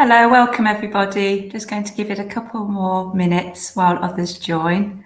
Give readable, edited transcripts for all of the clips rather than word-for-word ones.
Hello, welcome everybody. Just going to give it a couple more minutes while others join.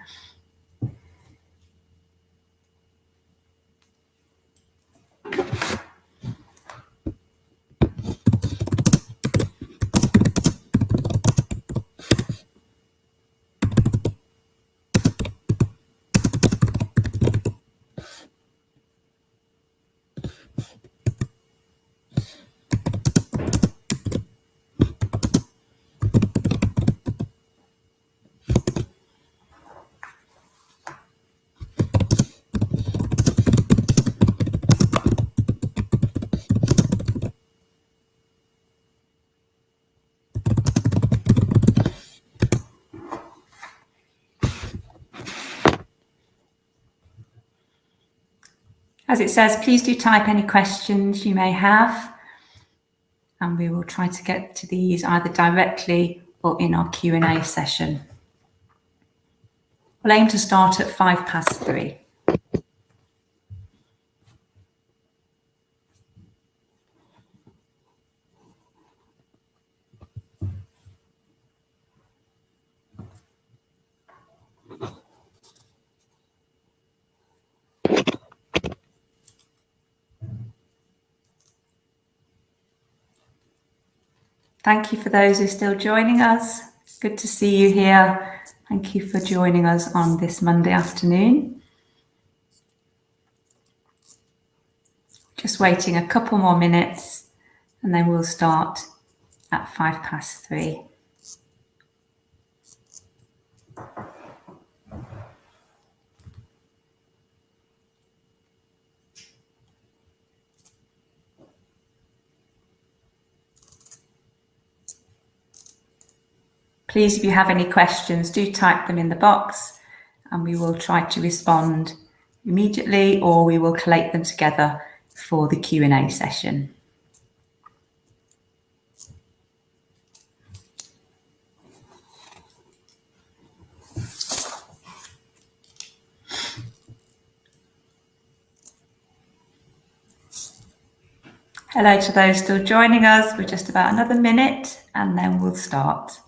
As it says, please do type any questions you may have, and we will try to get to these either directly or in our Q&A session. We'll aim to start at 3:05. Thank you for those who are still joining us. Good to see you here. Thank you for joining us on this Monday afternoon. Just waiting a couple more minutes and then we'll start at 3:05. Please, if you have any questions, do type them in the box and we will try to respond immediately, or we will collate them together for the Q&A session. Hello to those still joining us. We're just about another minute and then we'll start.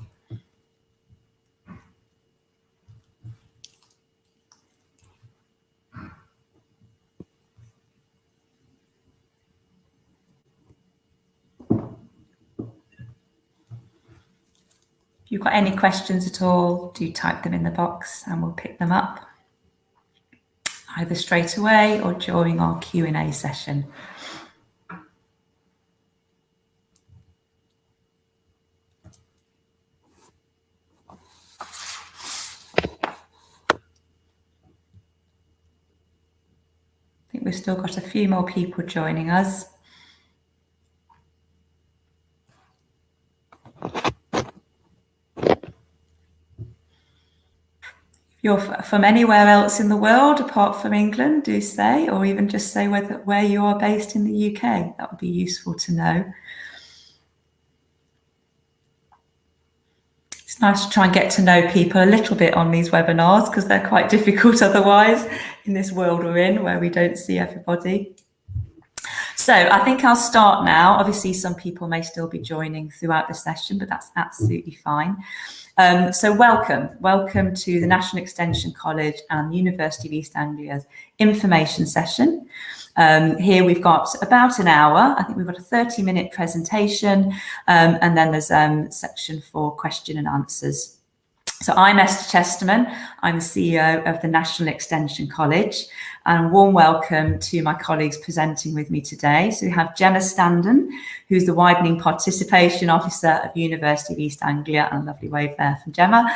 If you've got any questions at all, do type them in the box and we'll pick them up either straight away or during our Q&A session. I think we've still got a few more people joining us. You're from anywhere else in the world apart from England, do say, or even just say where you are based in the UK. That would be useful to know. It's nice to try and get to know people a little bit on these webinars because they're quite difficult otherwise in this world we're in where we don't see everybody. So I think I'll start now. Obviously, some people may still be joining throughout the session, but that's absolutely fine. So welcome to the National Extension College and University of East Anglia's information session. Here we've got about an hour. I think we've got a 30-minute presentation, and then there's a section for question and answers. So I'm Esther Chesterman. I'm the CEO of the National Extension College, and a warm welcome to my colleagues presenting with me today. So we have Gemma Standen, who's the Widening Participation Officer of University of East Anglia, and a lovely wave there from Gemma,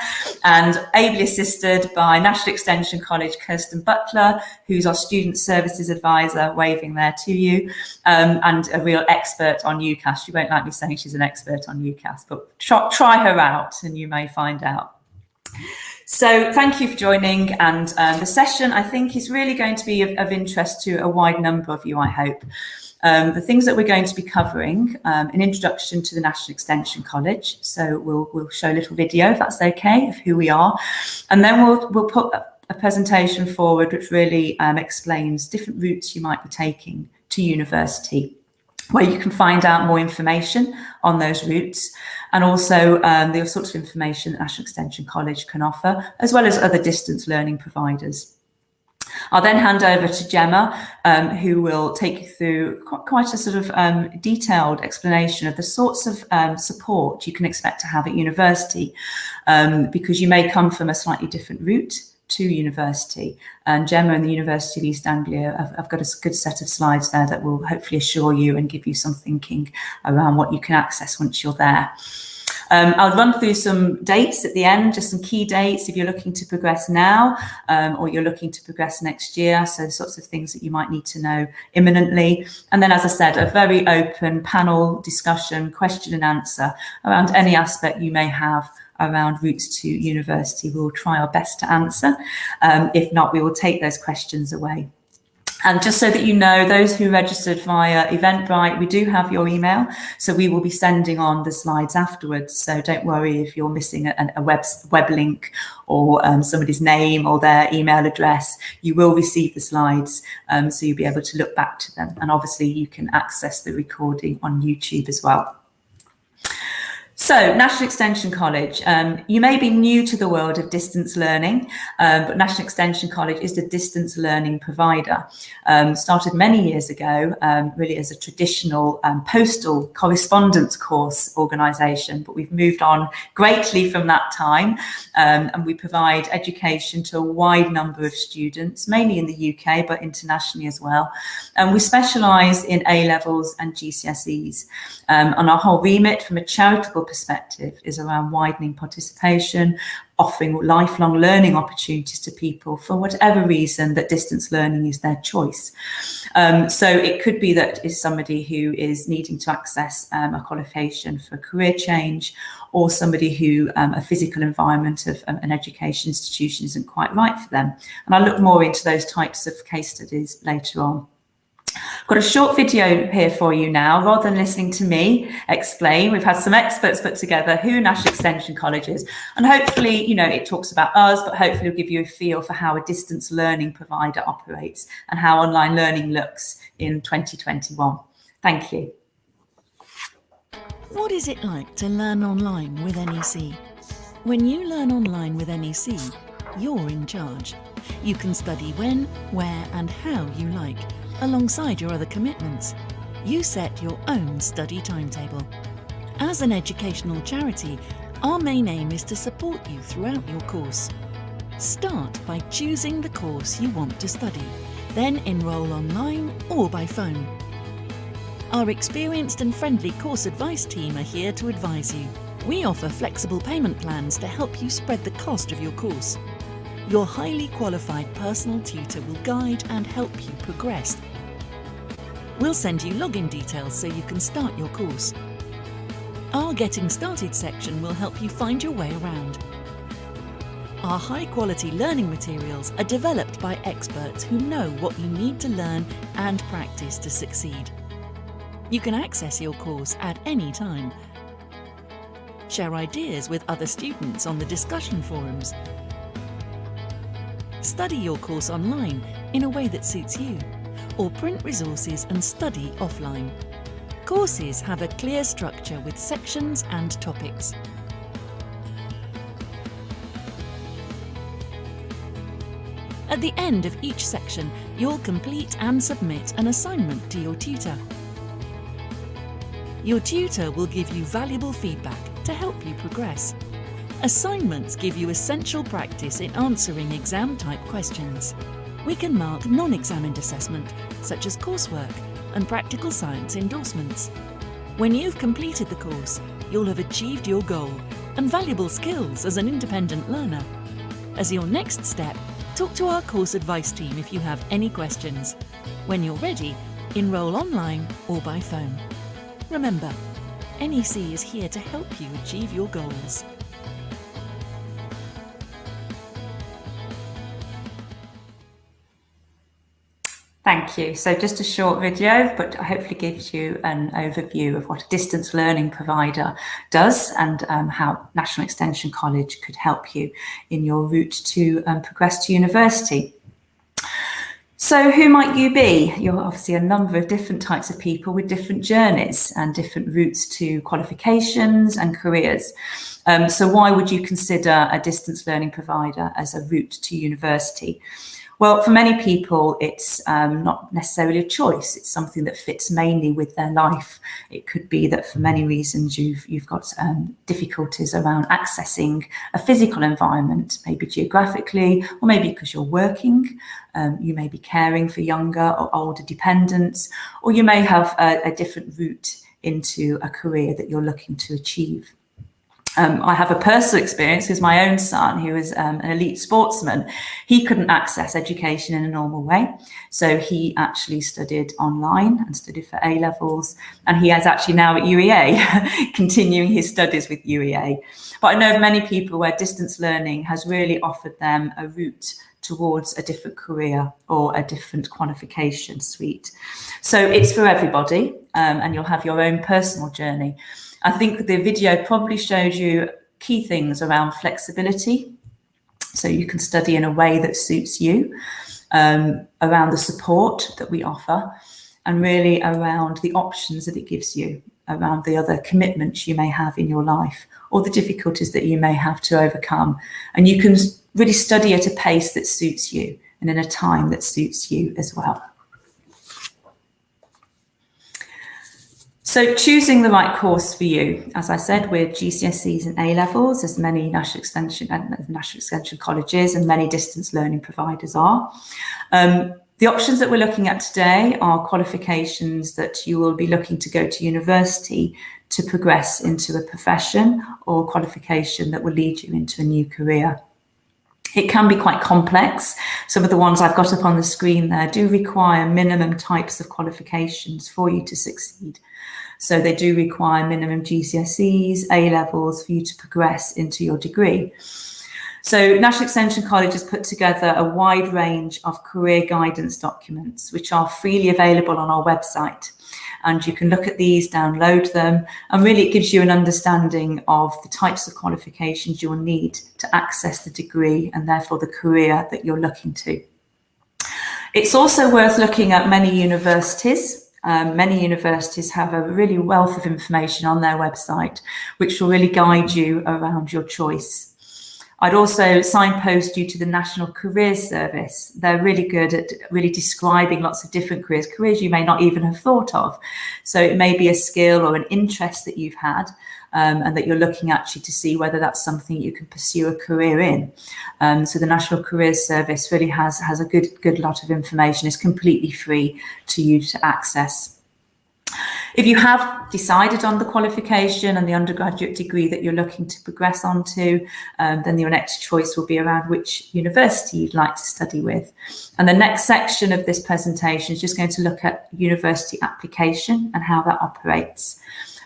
and ably assisted by National Extension College Kirsten Butler, who's our Student Services Advisor, waving there to you, and a real expert on UCAS. She won't like me saying she's an expert on UCAS, but try her out and you may find out. So thank you for joining, and the session I think is really going to be of interest to a wide number of you, I hope. The things that we're going to be covering, an introduction to the National Extension College, so we'll show a little video, if that's okay, of who we are, and then we'll put a presentation forward which really explains different routes you might be taking to university. where you can find out more information on those routes, and also the sorts of information that National Extension College can offer, as well as other distance learning providers. I'll then hand over to Gemma, who will take you through quite a sort of detailed explanation of the sorts of support you can expect to have at university, because you may come from a slightly different route to university. And Gemma and the University of East Anglia, I've got a good set of slides there that will hopefully assure you and give you some thinking around what you can access once you're there. I'll run through some dates at the end, just some key dates if you're looking to progress now, or you're looking to progress next year. So the sorts of things that you might need to know imminently. And then, as I said, a very open panel discussion, question and answer around any aspect you may have around routes to university. We'll try our best to answer. If not, we will take those questions away. And just so that you know, those who registered via Eventbrite, we do have your email, so we will be sending on the slides afterwards. So don't worry if you're missing a web link or somebody's name or their email address. You will receive the slides, so you'll be able to look back to them. And obviously you can access the recording on YouTube as well. So, National Extension College, you may be new to the world of distance learning, but National Extension College is the distance learning provider. Started many years ago, really as a traditional postal correspondence course organisation, but we've moved on greatly from that time, and we provide education to a wide number of students, mainly in the UK, but internationally as well. And we specialise in A-levels and GCSEs. And our whole remit from a charitable perspective is around widening participation, offering lifelong learning opportunities to people for whatever reason that distance learning is their choice. So it could be that is somebody who is needing to access a qualification for a career change, or somebody who a physical environment of an education institution isn't quite right for them. And I'll look more into those types of case studies later on. I've got a short video here for you now. Rather than listening to me explain, we've had some experts put together who National Extension College is, and hopefully, you know, it talks about us, but hopefully it'll give you a feel for how a distance learning provider operates and how online learning looks in 2021. Thank you. What is it like to learn online with NEC? When you learn online with NEC, you're in charge. You can study when, where, and how you like, alongside your other commitments. You set your own study timetable. As an educational charity, our main aim is to support you throughout your course. Start by choosing the course you want to study, then enrol online or by phone. Our experienced and friendly course advice team are here to advise you. We offer flexible payment plans to help you spread the cost of your course. Your highly qualified personal tutor will guide and help you progress. We'll send you login details so you can start your course. Our Getting Started section will help you find your way around. Our high-quality learning materials are developed by experts who know what you need to learn and practice to succeed. You can access your course at any time. Share ideas with other students on the discussion forums. Study your course online in a way that suits you, or print resources and study offline. Courses have a clear structure with sections and topics. At the end of each section, you'll complete and submit an assignment to your tutor. Your tutor will give you valuable feedback to help you progress. Assignments give you essential practice in answering exam-type questions. We can mark non-examined assessment, such as coursework and practical science endorsements. When you've completed the course, you'll have achieved your goal and valuable skills as an independent learner. As your next step, talk to our course advice team if you have any questions. When you're ready, enrol online or by phone. Remember, NEC is here to help you achieve your goals. Thank you. So just a short video, but hopefully gives you an overview of what a distance learning provider does and how National Extension College could help you in your route to progress to university. So who might you be? You're obviously a number of different types of people with different journeys and different routes to qualifications and careers. So why would you consider a distance learning provider as a route to university? Well, for many people, it's not necessarily a choice. It's something that fits mainly with their life. It could be that for many reasons you've got difficulties around accessing a physical environment, maybe geographically, or maybe because you're working. You may be caring for younger or older dependents, or you may have a different route into a career that you're looking to achieve. I have a personal experience with my own son, who is an elite sportsman. He couldn't access education in a normal way. So he actually studied online and studied for A-levels. And he is actually now at UEA, continuing his studies with UEA. But I know of many people where distance learning has really offered them a route towards a different career or a different qualification suite. So it's for everybody, and you'll have your own personal journey. I think the video probably showed you key things around flexibility. So you can study in a way that suits you, around the support that we offer, and really around the options that it gives you, around the other commitments you may have in your life or the difficulties that you may have to overcome. And you can really study at a pace that suits you and in a time that suits you as well. So choosing the right course for you, as I said, with GCSEs and A-levels, as many national extension colleges and many distance learning providers are. The options that we're looking at today are qualifications that you will be looking to go to university to progress into a profession, or qualification that will lead you into a new career. It can be quite complex. Some of the ones I've got up on the screen there do require minimum types of qualifications for you to succeed. So they do require minimum GCSEs, A-levels for you to progress into your degree. So National Extension College has put together a wide range of career guidance documents, which are freely available on our website. And you can look at these, download them, and really it gives you an understanding of the types of qualifications you'll need to access the degree and therefore the career that you're looking to. It's also worth looking at many universities. Many universities have a really wealth of information on their website, which will really guide you around your choice. I'd also signpost you to the National Careers Service. They're really good at really describing lots of different careers you may not even have thought of. So it may be a skill or an interest that you've had, and that you're looking actually to see whether that's something you can pursue a career in. So the National Careers Service really has a good lot of information. It's completely free to you to access. If you have decided on the qualification and the undergraduate degree that you're looking to progress onto, then your next choice will be around which university you'd like to study with. And the next section of this presentation is just going to look at university application and how that operates.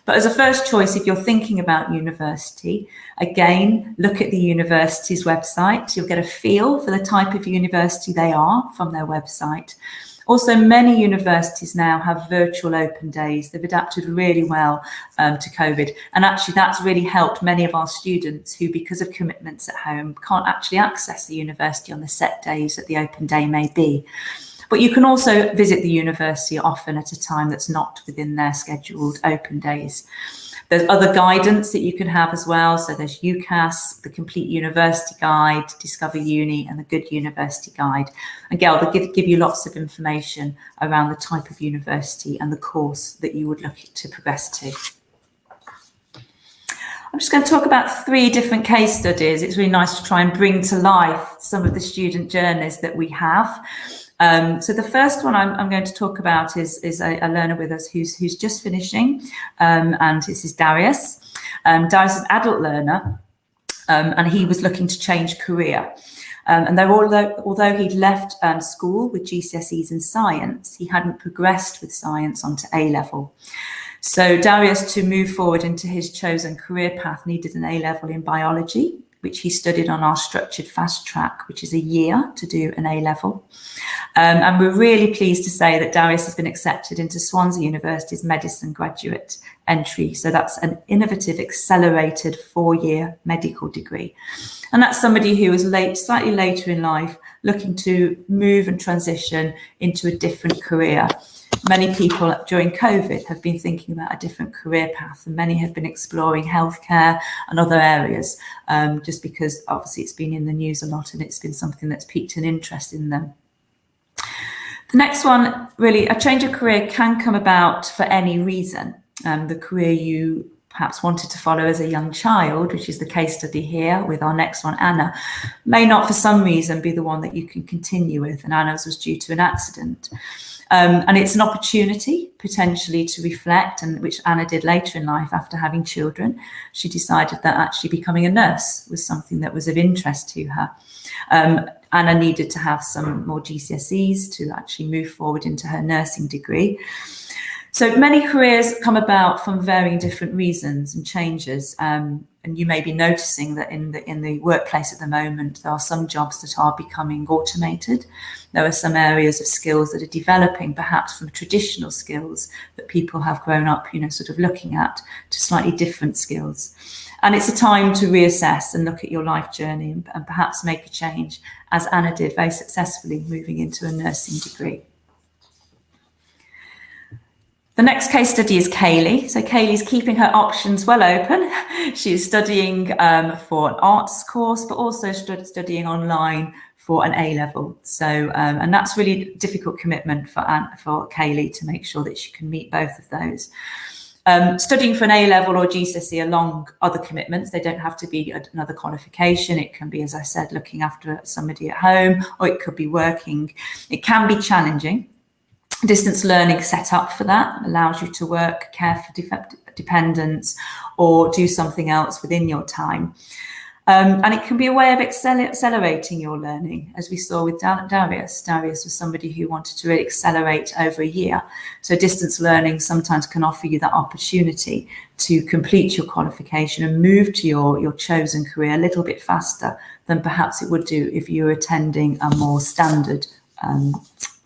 But as a first choice, if you're thinking about university, again, look at the university's website. You'll get a feel for the type of university they are from their website. Also, many universities now have virtual open days. They've adapted really well to COVID. And actually, that's really helped many of our students who, because of commitments at home, can't actually access the university on the set days that the open day may be. But you can also visit the university often at a time that's not within their scheduled open days. There's other guidance that you can have as well. So there's UCAS, the Complete University Guide, Discover Uni, and the Good University Guide. And Gail, they'll give you lots of information around the type of university and the course that you would look to progress to. I'm just going to talk about 3 different case studies. It's really nice to try and bring to life some of the student journeys that we have. So the first one I'm going to talk about is a learner with us who's just finishing, and this is Darius. Darius is an adult learner, and he was looking to change career. And although he'd left school with GCSEs in science, he hadn't progressed with science onto A-level. So Darius, to move forward into his chosen career path, needed an A-level in biology, which he studied on our structured fast track, which is a year to do an A-level. And we're really pleased to say that Darius has been accepted into Swansea University's medicine graduate entry. So that's an innovative, accelerated 4-year medical degree. And that's somebody who was slightly later in life, looking to move and transition into a different career. Many people during COVID have been thinking about a different career path, and many have been exploring healthcare and other areas, just because obviously it's been in the news a lot and it's been something that's piqued an interest in them. The next one, really, a change of career can come about for any reason. The career you perhaps wanted to follow as a young child, which is the case study here with our next one, Anna, may not for some reason be the one that you can continue with, and Anna's was due to an accident. And it's an opportunity potentially to reflect, and which Anna did later in life after having children. She decided that actually becoming a nurse was something that was of interest to her. Anna needed to have some more GCSEs to actually move forward into her nursing degree. So many careers come about from varying different reasons and changes. And you may be noticing that in the workplace at the moment, there are some jobs that are becoming automated. There are some areas of skills that are developing, perhaps from traditional skills that people have grown up, sort of looking at, to slightly different skills. And it's a time to reassess and look at your life journey and perhaps make a change, as Anna did very successfully, moving into a nursing degree. The next case study is Kaylee. So Kaylee's keeping her options well open. She's studying for an arts course, but also studying online for an A-level. So, and that's really difficult commitment for Kaylee to make sure that she can meet both of those. Studying for an A-level or GCSE along other commitments, they don't have to be another qualification. It can be, as I said, looking after somebody at home, or it could be working. It can be challenging. Distance learning set up for that allows you to work, care for dependents, or do something else within your time. And it can be a way of accelerating your learning, as we saw with Darius. Darius was somebody who wanted to really accelerate over a year. So distance learning sometimes can offer you that opportunity to complete your qualification and move to your chosen career a little bit faster than perhaps it would do if you were attending a more standard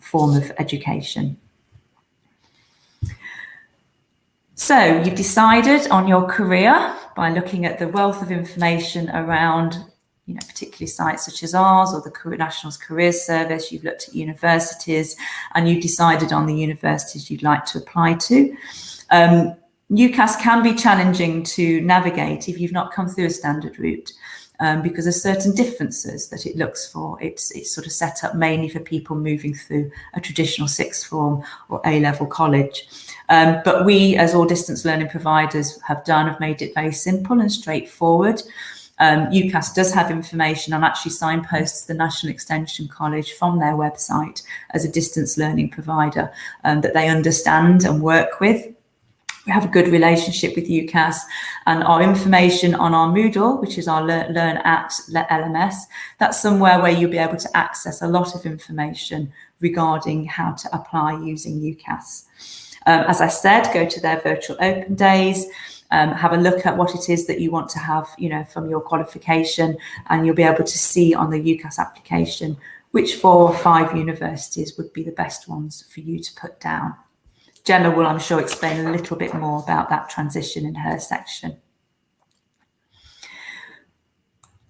form of education. So you've decided on your career by looking at the wealth of information around, particularly sites such as ours or the National Career Service. You've looked at universities and you've decided on the universities you'd like to apply to. UCAS can be challenging to navigate if you've not come through a standard route. Because there's certain differences that it looks for. It's sort of set up mainly for people moving through a traditional sixth form or A-level college. But we, as all distance learning providers have made it very simple and straightforward. UCAS does have information on actually signposts the National Extension College from their website as a distance learning provider that they understand and work with. We have a good relationship with UCAS, and our information on our Moodle, which is our Learn at LMS, that's somewhere where you'll be able to access a lot of information regarding how to apply using UCAS. As I said, go to their virtual open days, have a look at what it is that you want to have, from your qualification, and you'll be able to see on the UCAS application which 4 or 5 universities would be the best ones for you to put down. Gemma will, I'm sure, explain a little bit more about that transition in her section.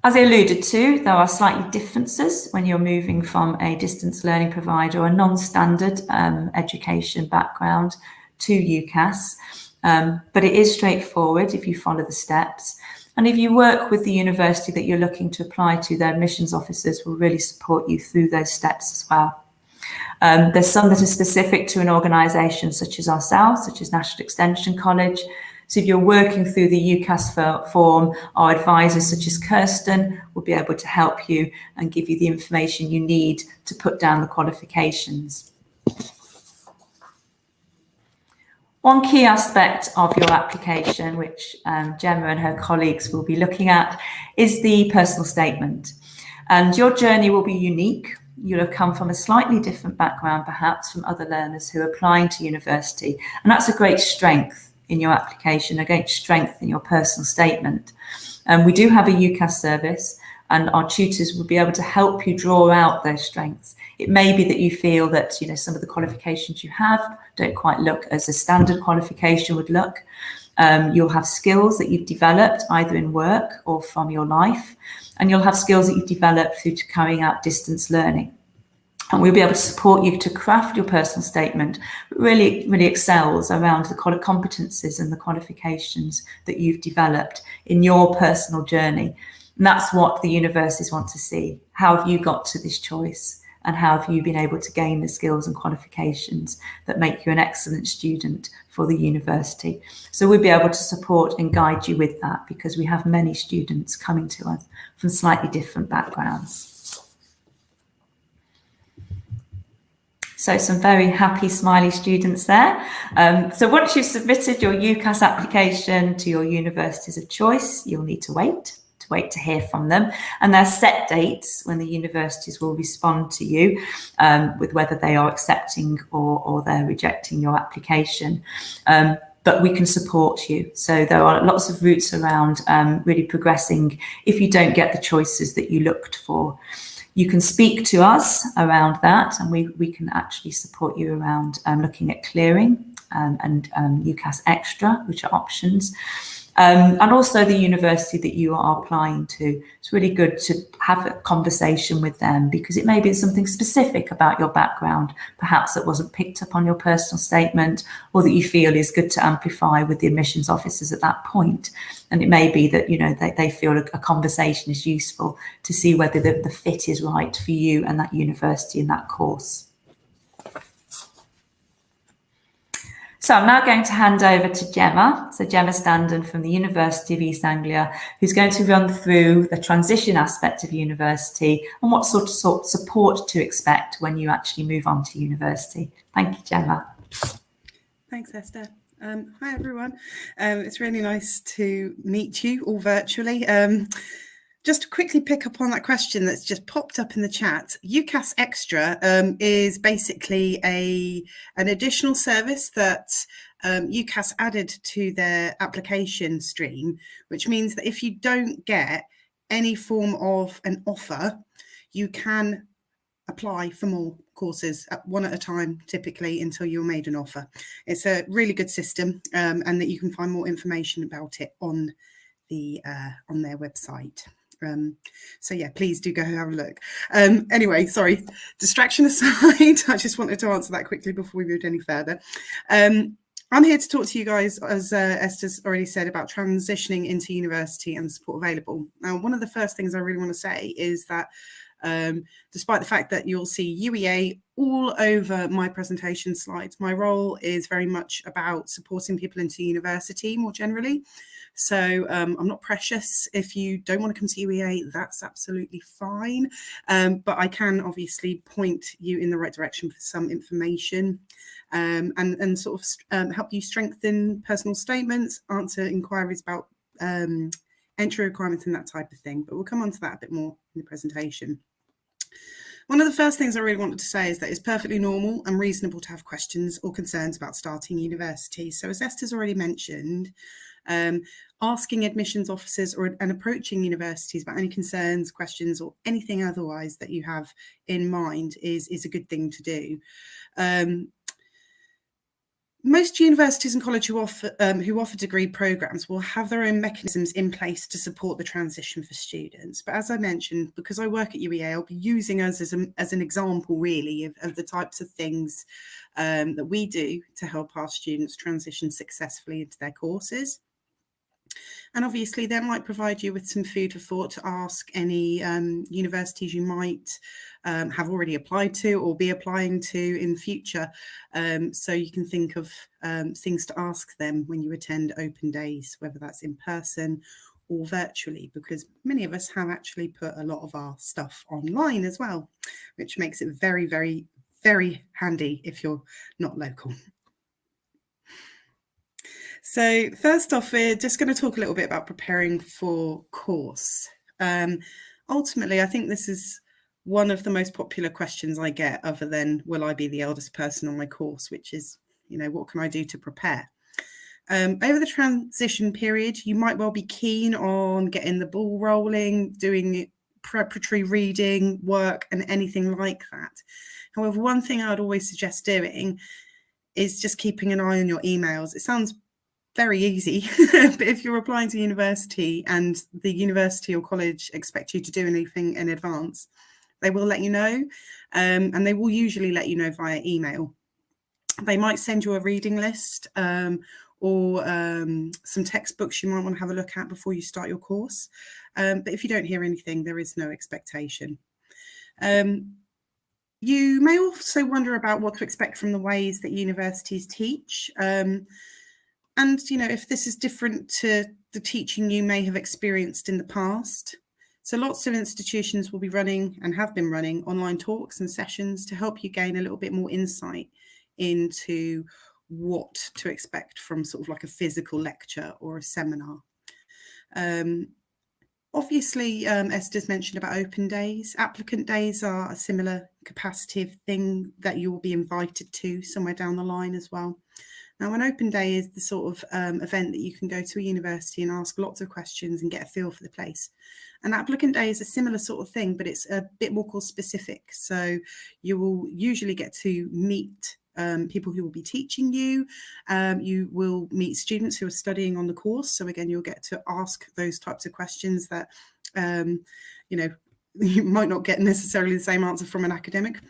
As I alluded to, there are slightly differences when you're moving from a distance learning provider or a non-standard education background to UCAS, but it is straightforward if you follow the steps. And if you work with the university that you're looking to apply to, their admissions officers will really support you through those steps as well. There's some that are specific to an organisation such as ourselves, such as National Extension College. So if you're working through the UCAS form, our advisors such as Kirsten will be able to help you and give you the information you need to put down the qualifications. One key aspect of your application, which Gemma and her colleagues will be looking at, is the personal statement. And your journey will be unique. You'll have come from a slightly different background, perhaps from other learners who are applying to university. And that's a great strength in your application, a great strength in your personal statement. We do have a UCAS service, and our tutors will be able to help you draw out those strengths. It may be that you feel that some of the qualifications you have don't quite look as a standard qualification would look. You'll have skills that you've developed either in work or from your life, and you'll have skills that you've developed through carrying out distance learning. And we'll be able to support you to craft your personal statement, but really excels around the competencies and the qualifications that you've developed in your personal journey. And that's what the universities want to see. How have you got to this choice? And how have you been able to gain the skills and qualifications that make you an excellent student for the university? So we'll be able to support and guide you with that, because we have many students coming to us from slightly different backgrounds. So some very happy, smiley students there. So once you've submitted your UCAS application to your universities of choice, you'll need to wait to hear from them. And there are set dates when the universities will respond to you with whether they are accepting or they're rejecting your application. But we can support you. So there are lots of routes around really progressing if you don't get the choices that you looked for. You can speak to us around that, and we can actually support you around looking at clearing and UCAS Extra, which are options. And also the university that you are applying to. It's really good to have a conversation with them, because it may be something specific about your background, perhaps that wasn't picked up on your personal statement, or that you feel is good to amplify with the admissions officers at that point. And it may be that, you know, they feel a conversation is useful to see whether the fit is right for you and that university and that course. So I'm now going to hand over to Gemma. So Gemma Standen from the University of East Anglia, who's going to run through the transition aspect of university and what sort of support to expect when you actually move on to university. Thank you, Gemma. Thanks, Esther. Hi, everyone. It's really nice to meet you all virtually. Just to quickly pick up on that question that's just popped up in the chat, UCAS Extra is basically an additional service that UCAS added to their application stream, which means that if you don't get any form of an offer, you can apply for more courses, one at a time, typically, until you're made an offer. It's a really good system, and that you can find more information about it on their website. So yeah, please do go have a look. Anyway, sorry, distraction aside, I just wanted to answer that quickly before we moved any further. I'm here to talk to you guys, as Esther's already said, about transitioning into university and the support available. Now, one of the first things I really want to say is that despite the fact that you'll see UEA all over my presentation slides, my role is very much about supporting people into university more generally. So I'm not precious. If you don't want to come to UEA, that's absolutely fine. But I can obviously point you in the right direction for some information and sort of help you strengthen personal statements, answer inquiries about entry requirements and that type of thing. But we'll come on to that a bit more in the presentation. One of the first things I really wanted to say is that it's perfectly normal and reasonable to have questions or concerns about starting university. So as Esther's already mentioned, asking admissions officers and approaching universities about any concerns, questions, or anything otherwise that you have in mind is a good thing to do. Most universities and colleges who offer degree programmes will have their own mechanisms in place to support the transition for students. But as I mentioned, because I work at UEA, I'll be using us as an example, really, of the types of things that we do to help our students transition successfully into their courses. And obviously, that might provide you with some food for thought to ask any universities you might have already applied to or be applying to in future. So you can think of things to ask them when you attend open days, whether that's in person or virtually, because many of us have actually put a lot of our stuff online as well, which makes it very, very, very handy if you're not local. So first off, we're just going to talk a little bit about preparing for course. Ultimately, I think this is one of the most popular questions I get, other than will I be the eldest person on my course, which is, you know, what can I do to prepare? Over the transition period, you might well be keen on getting the ball rolling, doing preparatory reading, work, and anything like that. However, one thing I would always suggest doing is just keeping an eye on your emails. It sounds very easy. But if you're applying to university and the university or college expect you to do anything in advance, they will let you know, and they will usually let you know via email. They might send you a reading list or some textbooks you might want to have a look at before you start your course. But if you don't hear anything, there is no expectation. You may also wonder about what to expect from the ways that universities teach. And, you know, if this is different to the teaching you may have experienced in the past. So lots of institutions will be running and have been running online talks and sessions to help you gain a little bit more insight into what to expect from sort of like a physical lecture or a seminar. Obviously, Esther's mentioned about open days. Applicant days are a similar capacitive thing that you will be invited to somewhere down the line as well. Now, an open day is the sort of event that you can go to a university and ask lots of questions and get a feel for the place. An applicant day is a similar sort of thing, but it's a bit more course specific. So you will usually get to meet people who will be teaching you. You will meet students who are studying on the course. So again, you'll get to ask those types of questions that, you know, you might not get necessarily the same answer from an academic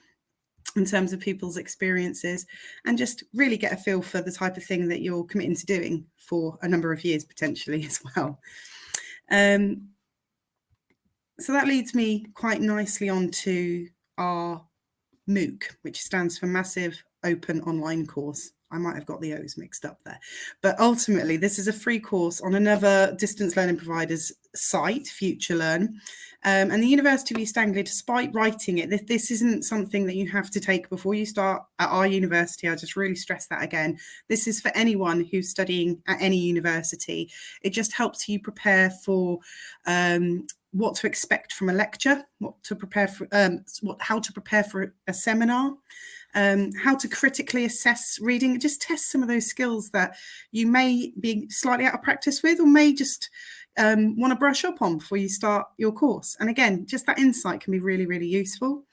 in terms of people's experiences, and just really get a feel for the type of thing that you're committing to doing for a number of years potentially as well. So that leads me quite nicely on to our MOOC, which stands for Massive Open Online Course. I might have got the O's mixed up there, but ultimately this is a free course on another distance learning provider's site, FutureLearn. And the University of East Anglia, despite writing it, this isn't something that you have to take before you start at our university. I just really stress that again. This is for anyone who's studying at any university. It just helps you prepare for what to expect from a lecture, what to prepare for, how to prepare for a seminar, how to critically assess reading. Just test some of those skills that you may be slightly out of practice with, or may just want to brush up on before you start your course. And again, just that insight can be really, really useful.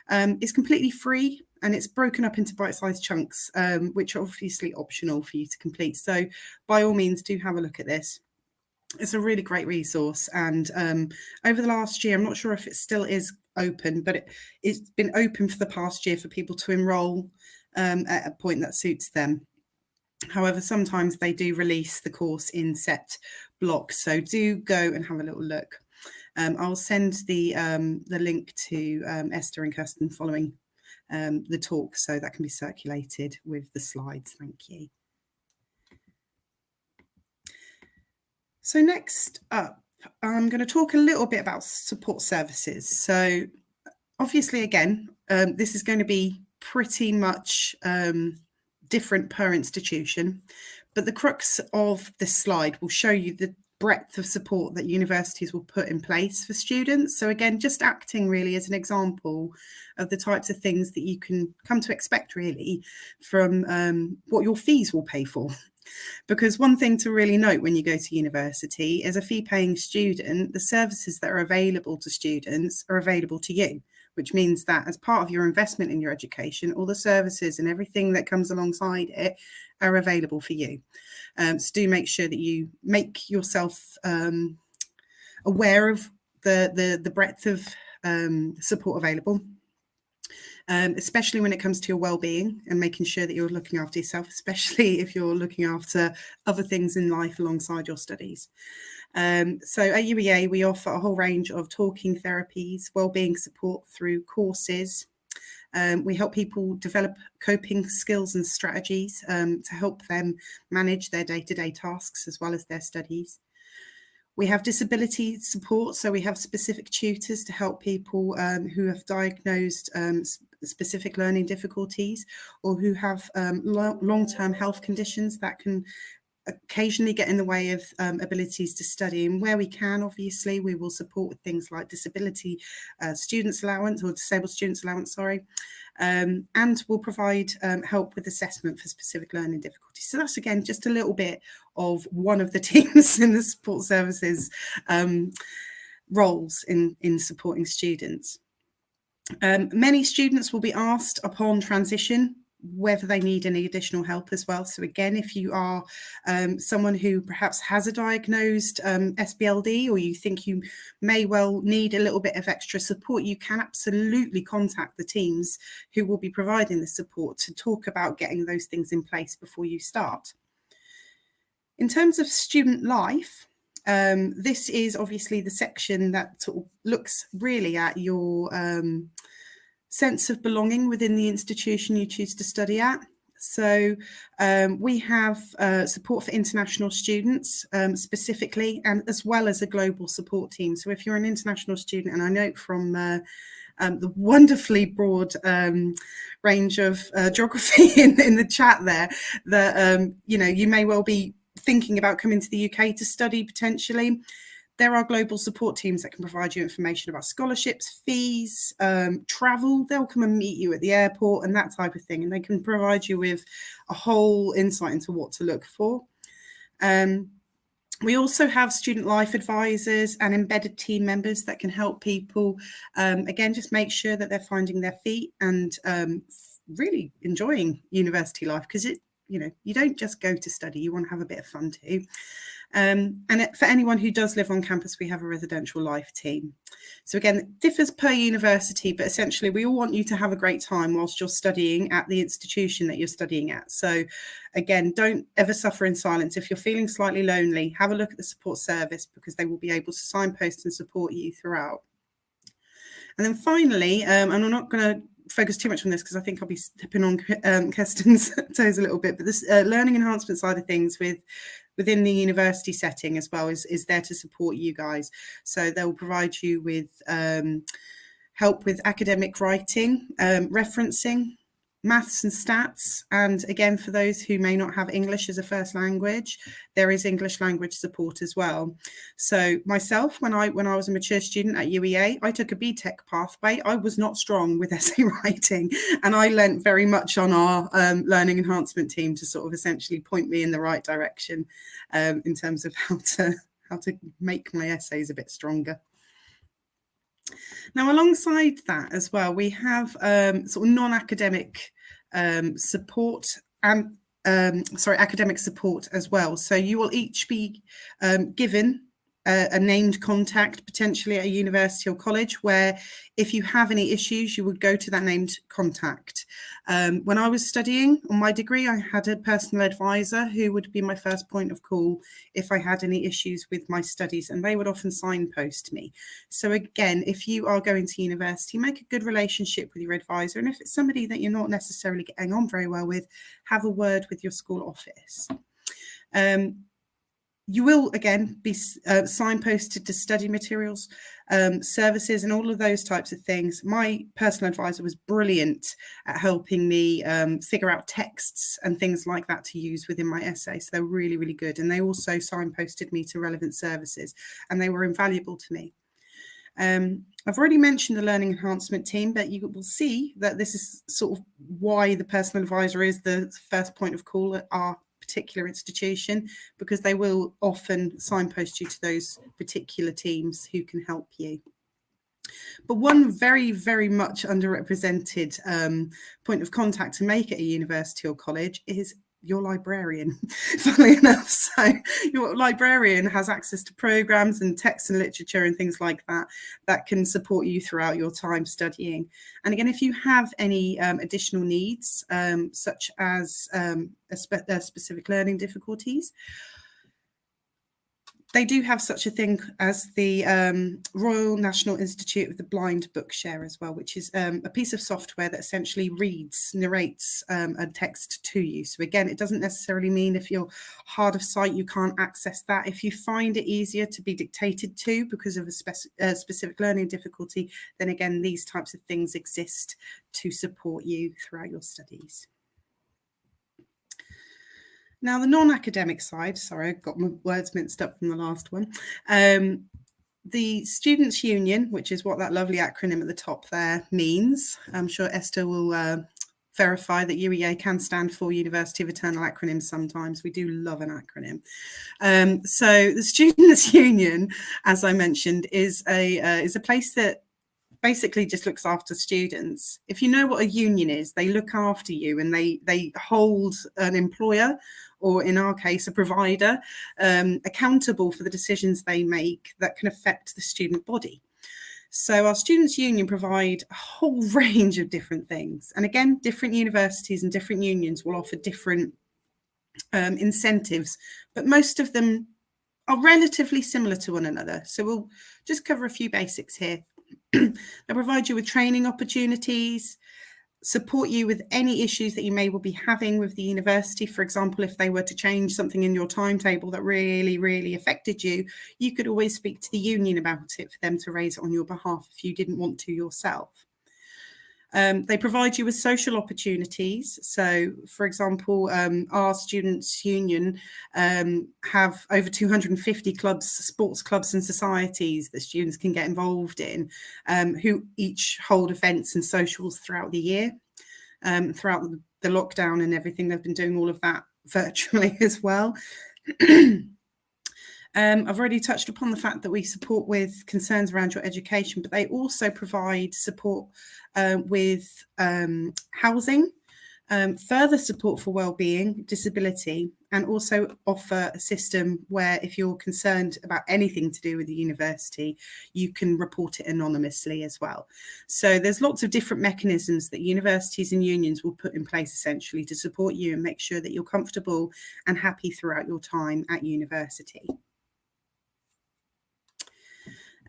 It's completely free and it's broken up into bite-sized chunks, which are obviously optional for you to complete. So by all means, do have a look at this. It's a really great resource. And over the last year, I'm not sure if it still is open, but it's been open for the past year for people to enroll at a point that suits them. However, sometimes they do release the course in set blocks, so do go and have a little look. I'll send the link to Esther and Kirsten following the talk, so that can be circulated with the slides. Thank you. So next up, I'm going to talk a little bit about support services. So obviously, again, this is going to be pretty much different per institution, but the crux of this slide will show you the breadth of support that universities will put in place for students. So again, just acting really as an example of the types of things that you can come to expect really from what your fees will pay for. Because one thing to really note when you go to university, as a fee-paying student, the services that are available to students are available to you, which means that as part of your investment in your education, all the services and everything that comes alongside it are available for you. So do make sure that you make yourself aware of the breadth of support available. Especially when it comes to your well-being and making sure that you're looking after yourself, especially if you're looking after other things in life alongside your studies. So at UEA, we offer a whole range of talking therapies, well-being support through courses. We help people develop coping skills and strategies to help them manage their day-to-day tasks as well as their studies. We have disability support, so we have specific tutors to help people who have diagnosed specific learning difficulties or who have long-term health conditions that can occasionally get in the way of abilities to study. And where we can, obviously, we will support with things like disability students allowance, or disabled students allowance, sorry. And we'll provide help with assessment for specific learning difficulties. So that's, again, just a little bit of one of the teams in the support services roles in supporting students. Many students will be asked upon transition whether they need any additional help as well. So again, if you are someone who perhaps has a diagnosed SBLD, or you think you may well need a little bit of extra support, you can absolutely contact the teams who will be providing the support to talk about getting those things in place before you start. In terms of student life, this is obviously the section that sort of looks really at your sense of belonging within the institution you choose to study at. So we have support for international students specifically, and as well as a global support team. So if you're an international student, and I note from the wonderfully broad range of geography in the chat there, that you may well be thinking about coming to the UK to study potentially. There are global support teams that can provide you information about scholarships, fees, travel. They'll come and meet you at the airport and that type of thing. And they can provide you with a whole insight into what to look for. We also have student life advisors and embedded team members that can help people, again, just make sure that they're finding their feet and really enjoying university life, because you don't just go to study, you want to have a bit of fun too. And for anyone who does live on campus, we have a residential life team. So again, it differs per university, but essentially we all want you to have a great time whilst you're studying at the institution that you're studying at. So again, don't ever suffer in silence. If you're feeling slightly lonely, have a look at the support service, because they will be able to signpost and support you throughout. And then finally, and I'm not going to focus too much on this because I think I'll be stepping on Kirsten's toes a little bit, but this learning enhancement side of things within the university setting as well is there to support you guys. So they'll provide you with help with academic writing, referencing, maths and stats. And again, for those who may not have English as a first language, there is English language support as well. So myself, when I was a mature student at UEA, I took a BTEC pathway. I was not strong with essay writing, and I learnt very much on our learning enhancement team to sort of essentially point me in the right direction in terms of how to make my essays a bit stronger. Now, alongside that as well, we have sort of non-academic support and academic support as well. So you will each be given a named contact potentially at a university or college, where if you have any issues, you would go to that named contact. When I was studying on my degree, I had a personal advisor who would be my first point of call if I had any issues with my studies, and they would often signpost me. So again, if you are going to university, make a good relationship with your advisor, and if it's somebody that you're not necessarily getting on very well with, have a word with your school office. You will, again, be signposted to study materials, services, and all of those types of things. My personal advisor was brilliant at helping me figure out texts and things like that to use within my essay. So they're really, really good. And they also signposted me to relevant services, and they were invaluable to me. I've already mentioned the learning enhancement team, but you will see that this is sort of why the personal advisor is the first point of call at our particular institution, because they will often signpost you to those particular teams who can help you. But one very, very much underrepresented point of contact to make at a university or college is your librarian, funnily enough. So your librarian has access to programs and texts and literature and things like that that can support you throughout your time studying. And again, if you have any additional needs, such as specific learning difficulties, they do have such a thing as the Royal National Institute of the Blind Bookshare as well, which is a piece of software that essentially narrates a text to you. So again, it doesn't necessarily mean if you're hard of sight, you can't access that. If you find it easier to be dictated to because of a specific learning difficulty, then again, these types of things exist to support you throughout your studies. Now, the non-academic side, sorry, I got my words mixed up from the last one. The Students' Union, which is what that lovely acronym at the top there means. I'm sure Esther will verify that UEA can stand for University of Eternal Acronyms sometimes. We do love an acronym. So the Students' Union, as I mentioned, is a place that basically just looks after students. If you know what a union is, they look after you, and they hold an employer, or in our case, a provider, accountable for the decisions they make that can affect the student body. So our Students' Union provide a whole range of different things. And again, different universities and different unions will offer different incentives, but most of them are relatively similar to one another. So we'll just cover a few basics here. They provide you with training opportunities, support you with any issues that you may well be having with the university. For example, if they were to change something in your timetable that really, really affected you, you could always speak to the union about it for them to raise it on your behalf if you didn't want to yourself. They provide you with social opportunities. So, for example, our Students' Union have over 250 clubs, sports clubs and societies that students can get involved in, who each hold events and socials throughout the year. Throughout the lockdown and everything, they've been doing all of that virtually as well. I've already touched upon the fact that we support with concerns around your education, but they also provide support with housing, further support for wellbeing, disability, and also offer a system where if you're concerned about anything to do with the university, you can report it anonymously as well. So there's lots of different mechanisms that universities and unions will put in place essentially to support you and make sure that you're comfortable and happy throughout your time at university.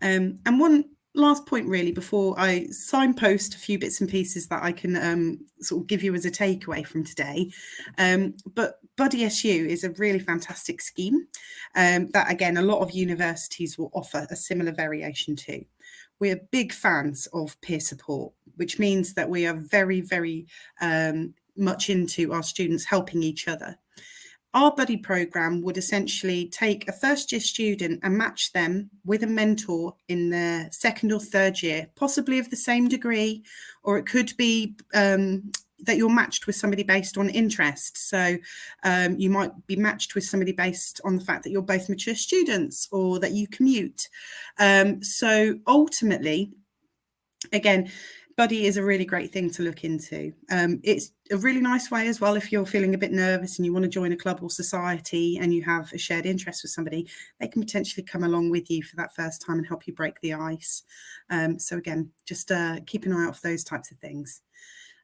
And one last point really before I signpost a few bits and pieces that I can sort of give you as a takeaway from today. But Buddy SU is a really fantastic scheme that, again, a lot of universities will offer a similar variation to. We're big fans of peer support, which means that we are very, very much into our students helping each other. Our buddy program would essentially take a first-year student and match them with a mentor in their second or third year, possibly of the same degree, or it could be that you're matched with somebody based on interest. So you might be matched with somebody based on the fact that you're both mature students or that you commute. So ultimately, again, Buddy is a really great thing to look into. It's a really nice way as well if you're feeling a bit nervous and you want to join a club or society and you have a shared interest with somebody, they can potentially come along with you for that first time and help you break the ice. So again, just keep an eye out for those types of things.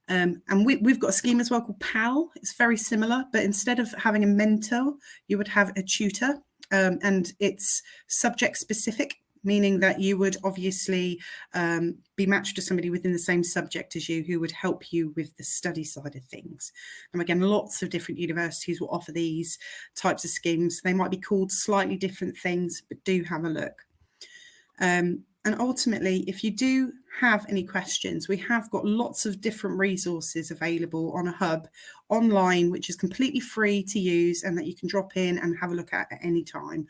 And we've got a scheme as well called PAL. It's very similar, but instead of having a mentor, you would have a tutor, and it's subject specific, meaning that you would obviously be matched to somebody within the same subject as you who would help you with the study side of things. And again, lots of different universities will offer these types of schemes. They might be called slightly different things, but do have a look. And ultimately, if you do have any questions, we have got lots of different resources available on a hub online, which is completely free to use and that you can drop in and have a look at any time.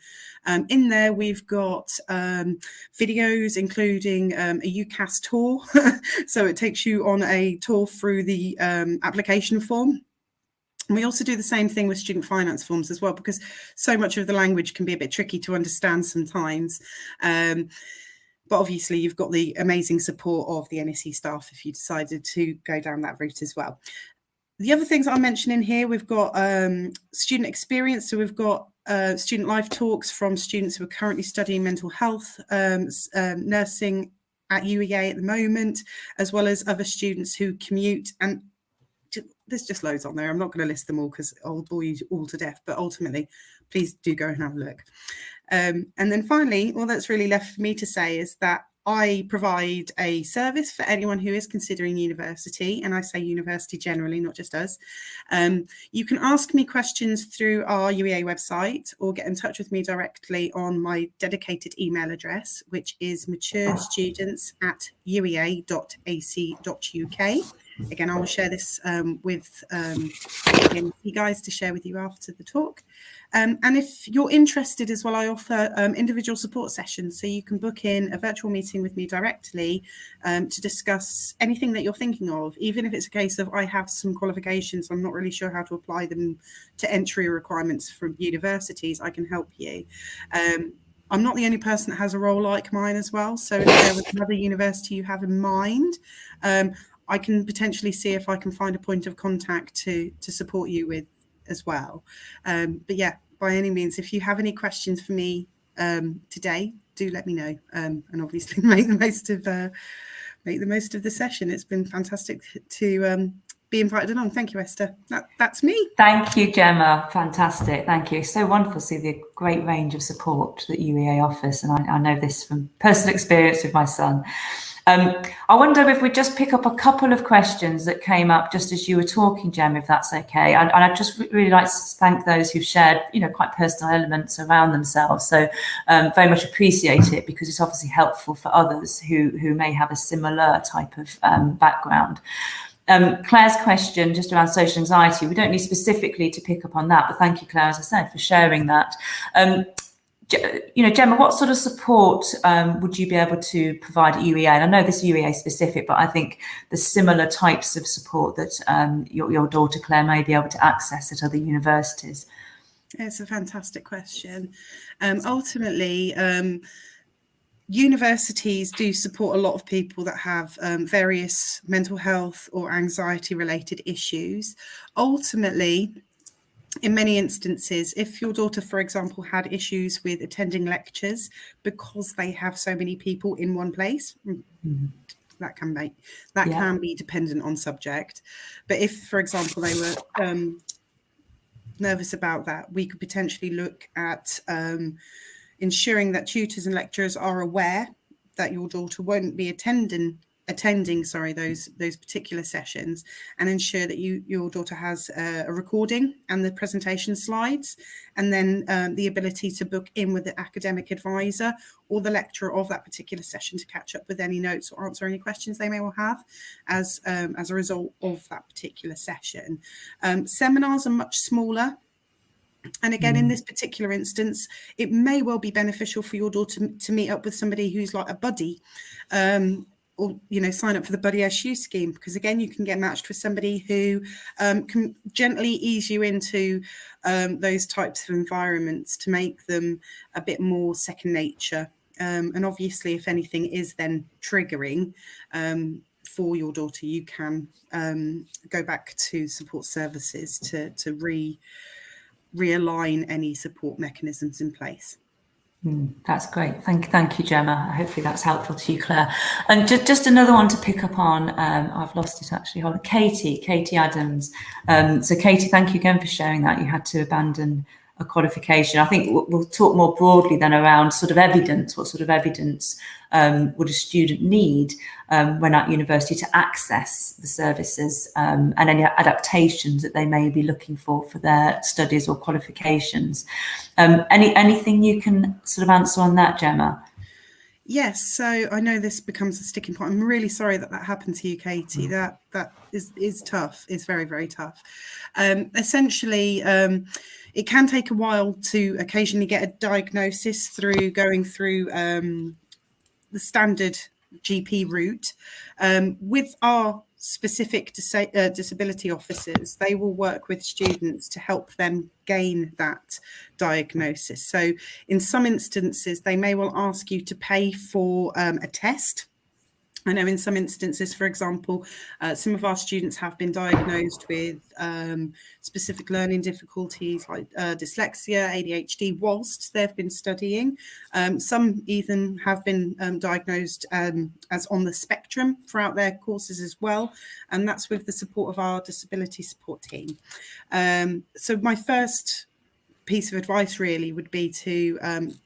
In there, we've got videos, including a UCAS tour. So it takes you on a tour through the application form. And we also do the same thing with student finance forms as well, because so much of the language can be a bit tricky to understand sometimes. But obviously, you've got the amazing support of the NEC staff if you decided to go down that route as well. The other things I'll mention in here, we've got student experience. So we've got student live talks from students who are currently studying mental health, nursing at UEA at the moment, as well as other students who commute. And there's just loads on there. I'm not going to list them all because I'll bore you all to death, but ultimately, please do go and have a look. And then finally, all that's really left for me to say is that I provide a service for anyone who is considering university, and I say university generally, not just us. You can ask me questions through our UEA website or get in touch with me directly on my dedicated email address, which is maturestudents@uea.ac.uk. Again, I will share this with you guys to share with you after the talk. And if you're interested as well, I offer individual support sessions. So you can book in a virtual meeting with me directly to discuss anything that you're thinking of, even if it's a case of I have some qualifications, I'm not really sure how to apply them to entry requirements from universities, I can help you. I'm not the only person that has a role like mine as well. So if there was another university you have in mind, I can potentially see if I can find a point of contact to support you with as well. But yeah, by any means, if you have any questions for me today, do let me know, and obviously make the most of the session. It's been fantastic to be invited along. Thank you, Esther. That's me. Thank you, Gemma. Fantastic. Thank you. It's so wonderful to see the great range of support that UEA offers. And I know this from personal experience with my son. I wonder if we just pick up a couple of questions that came up just as you were talking, Gemma, if that's okay. And I'd just really like to thank those who've shared, quite personal elements around themselves. So very much appreciate it, because it's obviously helpful for others who may have a similar type of background. Claire's question just around social anxiety, we don't need specifically to pick up on that, but thank you, Claire, as I said, for sharing that. Gemma, what sort of support would you be able to provide at UEA? And I know this is UEA specific, but I think the similar types of support that your daughter Claire may be able to access at other universities. It's a fantastic question. Ultimately, universities do support a lot of people that have various mental health or anxiety related issues. Ultimately, in many instances, if your daughter, for example, had issues with attending lectures because they have so many people in one place, that can be dependent on subject. But if, for example, they were nervous about that, we could potentially look at ensuring that tutors and lecturers are aware that your daughter won't be attending those particular sessions, and ensure that your daughter has a recording and the presentation slides, and then the ability to book in with the academic advisor or the lecturer of that particular session to catch up with any notes or answer any questions they may well have as a result of that particular session. Seminars are much smaller. And again, in this particular instance, it may well be beneficial for your daughter to meet up with somebody who's like a buddy, or sign up for the Buddy as You scheme, because again, you can get matched with somebody who can gently ease you into those types of environments to make them a bit more second nature. And obviously, if anything is then triggering for your daughter, you can go back to support services to realign any support mechanisms in place. That's great. Thank you, Gemma. Hopefully that's helpful to you, Claire. And just another one to pick up on. I've lost it actually. Hold on. Katie Adams. So Katie, thank you again for sharing that. You had to abandon a qualification. I think we'll talk more broadly then around sort of evidence. What sort of evidence would a student need when at university to access the services, and any adaptations that they may be looking for their studies or qualifications? Anything you can sort of answer on that, Gemma? Yes, so I know this becomes a sticking point. I'm really sorry that happened to you, Katie. That is tough. It's very, very tough. Essentially, it can take a while to occasionally get a diagnosis through going through the standard GP route. With our specific disability officers, they will work with students to help them gain that diagnosis. So in some instances, they may well ask you to pay for a test. I know in some instances, for example, some of our students have been diagnosed with specific learning difficulties like dyslexia, ADHD, whilst they've been studying. Some even have been diagnosed as on the spectrum throughout their courses as well, and that's with the support of our disability support team. So my first piece of advice really would be to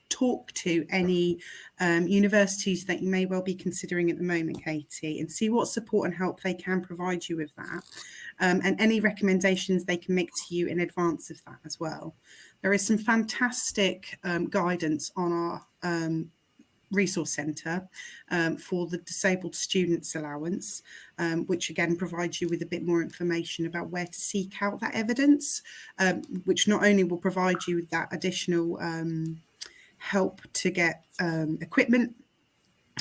talk to any universities that you may well be considering at the moment, Katie, and see what support and help they can provide you with that, and any recommendations they can make to you in advance of that as well. There is some fantastic guidance on our resource centre for the disabled students allowance, which again provides you with a bit more information about where to seek out that evidence, which not only will provide you with that additional help to get equipment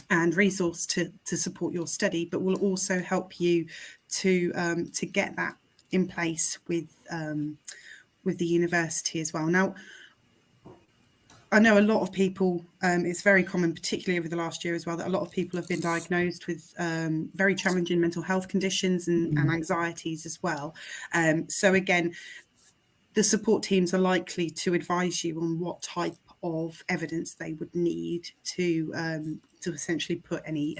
and resource to support your study, but will also help you to get that in place with the university as well. Now, I know a lot of people, it's very common, particularly over the last year as well, that a lot of people have been diagnosed with very challenging mental health conditions and anxieties as well. So again, the support teams are likely to advise you on what type of evidence they would need to essentially put any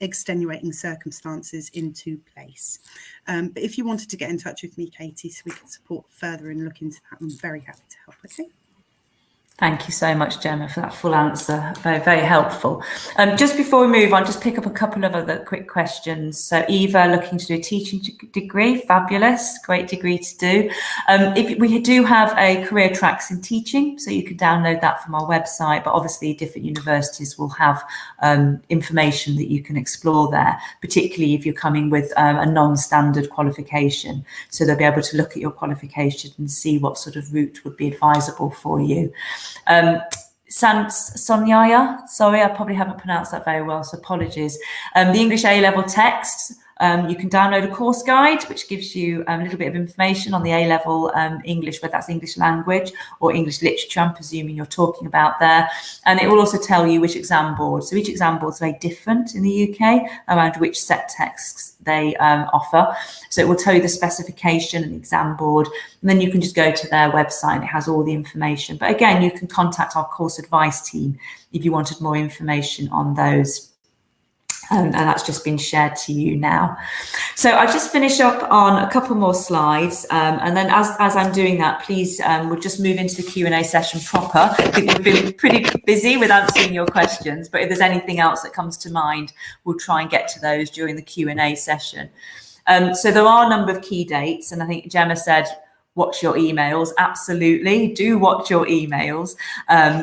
extenuating circumstances into place. But if you wanted to get in touch with me, Katie, so we can support further and look into that, I'm very happy to help. Okay. Thank you so much, Gemma, for that full answer. Very, very helpful. Just before we move on, just pick up a couple of other quick questions. So Eva, looking to do a teaching degree, fabulous, great degree to do. If we do have a career tracks in teaching, so you can download that from our website, but obviously different universities will have information that you can explore there, particularly if you're coming with a non-standard qualification. So they'll be able to look at your qualification and see what sort of route would be advisable for you. Sonyaya, sorry, I probably haven't pronounced that very well, so apologies. The English A-level texts, you can download a course guide, which gives you a little bit of information on the A-level English, whether that's English language or English literature, I'm presuming you're talking about there. And it will also tell you which exam board. So each exam board is very different in the UK around which set texts they offer. So it will tell you the specification and the exam board, and then you can just go to their website and it has all the information. But again, you can contact our course advice team if you wanted more information on those. And that's just been shared to you now. So I'll just finish up on a couple more slides. And then as I'm doing that, please, we'll just move into the Q&A session proper. I think we've been pretty busy with answering your questions, but if there's anything else that comes to mind, we'll try and get to those during the Q&A session. So there are a number of key dates, and I think Gemma said, watch your emails. Absolutely, do watch your emails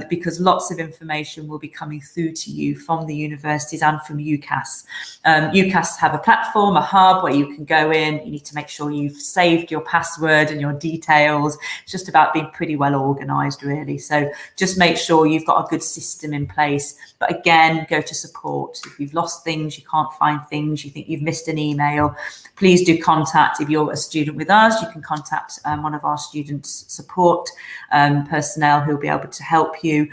because lots of information will be coming through to you from the universities and from UCAS. UCAS have a platform, a hub where you can go in. You need to make sure you've saved your password and your details. It's just about being pretty well organised, really. So just make sure you've got a good system in place. But again, go to support. If you've lost things, you can't find things, you think you've missed an email, please do contact. If you're a student with us, you can contact one of our students' support personnel who'll be able to help you,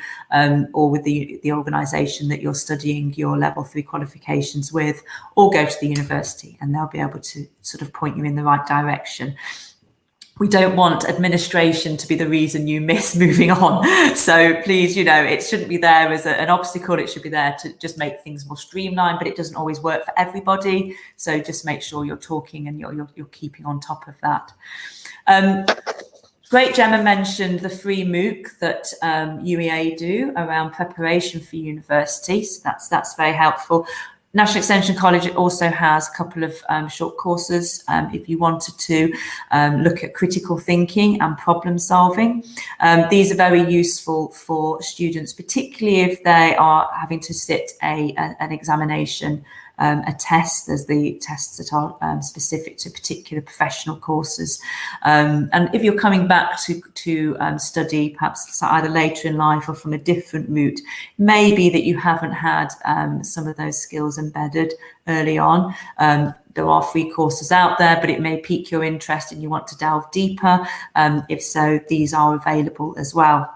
or with the organisation that you're studying your level 3 qualifications with, or go to the university and they'll be able to sort of point you in the right direction. We don't want administration to be the reason you miss moving on. So please, it shouldn't be there as an obstacle. It should be there to just make things more streamlined, but it doesn't always work for everybody. So just make sure you're talking and you're keeping on top of that. Great, Gemma mentioned the free MOOC that UEA do around preparation for university. So that's very helpful. National Extension College also has a couple of short courses if you wanted to look at critical thinking and problem solving. These are very useful for students, particularly if they are having to sit an examination, a test. There's the tests that are specific to particular professional courses. And if you're coming back to study perhaps either later in life or from a different route, maybe that you haven't had some of those skills embedded early on. There are free courses out there, but it may pique your interest and you want to delve deeper. If so, these are available as well.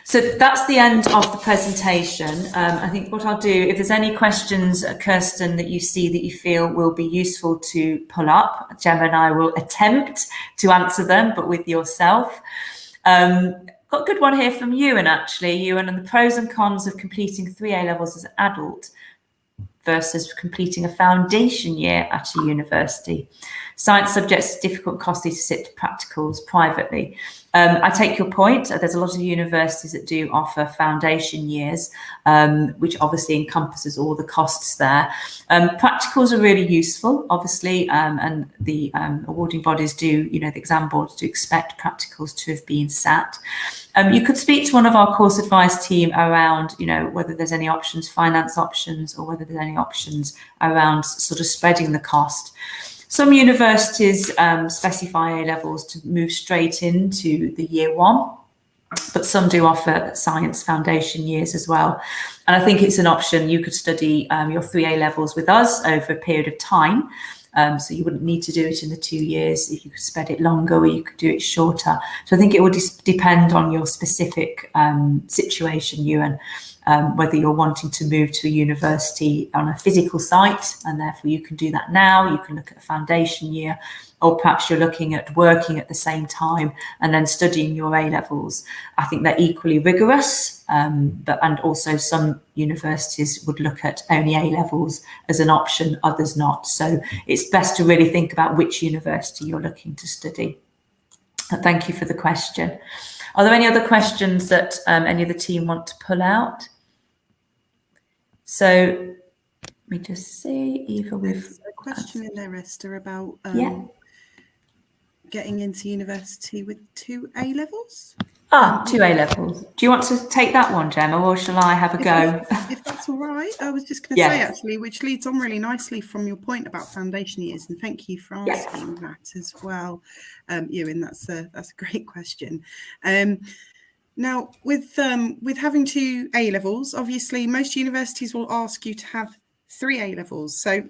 So that's the end of the presentation. I think what I'll do, if there's any questions, Kirsten, that you see that you feel will be useful to pull up, Gemma and I will attempt to answer them, but with yourself. Got a good one here from Ewan, actually. Ewan, and the pros and cons of completing 3 A-levels as an adult versus completing a foundation year at a university. Science subjects are difficult and costly to sit practicals privately. I take your point. There's a lot of universities that do offer foundation years, which obviously encompasses all the costs there. Practicals are really useful, obviously, and the awarding bodies do, the exam boards do expect practicals to have been sat. You could speak to one of our course advice team around, whether there's any options, finance options, or whether there's any options around sort of spreading the cost. Some universities specify A-levels to move straight into the year 1, but some do offer science foundation years as well. And I think it's an option. You could study your 3 A-levels with us over a period of time. So you wouldn't need to do it in the 2 years. If you could spread it longer, or you could do it shorter. So I think it would depend on your specific situation, Ewan, whether you're wanting to move to a university on a physical site, and therefore you can do that now. You can look at a foundation year, or perhaps you're looking at working at the same time and then studying your A-levels. I think they're equally rigorous, and also some universities would look at only A-levels as an option, others not. So it's best to really think about which university you're looking to study. Thank you for the question. Are there any other questions that any of the team want to pull out? So let me just see, Eva, There's a question in there, Esther, about getting into university with 2 A-levels. 2 A-levels. Do you want to take that one, Gemma, or shall I have a go? If that's all right. I was just going to say, actually, which leads on really nicely from your point about foundation years, and thank you for asking that as well, Ewan. That's a great question. Now, with having 2 A-levels, obviously, most universities will ask you to have 3 A-levels. So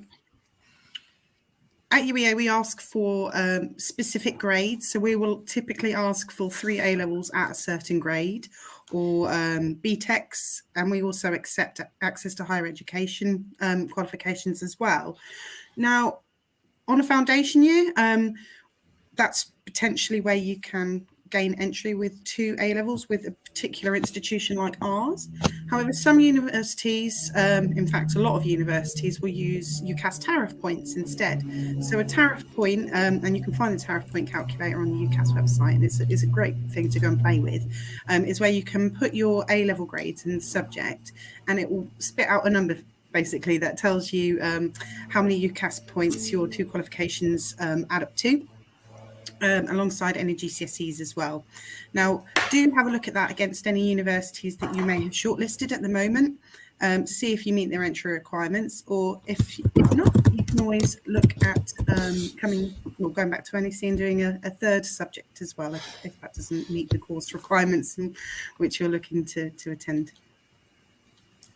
at UEA, we ask for specific grades. So we will typically ask for 3 A-levels at a certain grade, or BTECs, and we also accept access to higher education qualifications as well. Now, on a foundation year, that's potentially where you can gain entry with 2 A-levels with a particular institution like ours. However, some universities, in fact, a lot of universities will use UCAS tariff points instead. So a tariff point, and you can find the tariff point calculator on the UCAS website, and it's a great thing to go and play with, is where you can put your A-level grades in the subject, and it will spit out a number basically that tells you how many UCAS points your 2 qualifications add up to. Alongside any GCSEs as well. Now, do have a look at that against any universities that you may have shortlisted at the moment to see if you meet their entry requirements, or if not, you can always look at going back to NEC and doing a 3rd subject as well if that doesn't meet the course requirements in which you're looking to attend.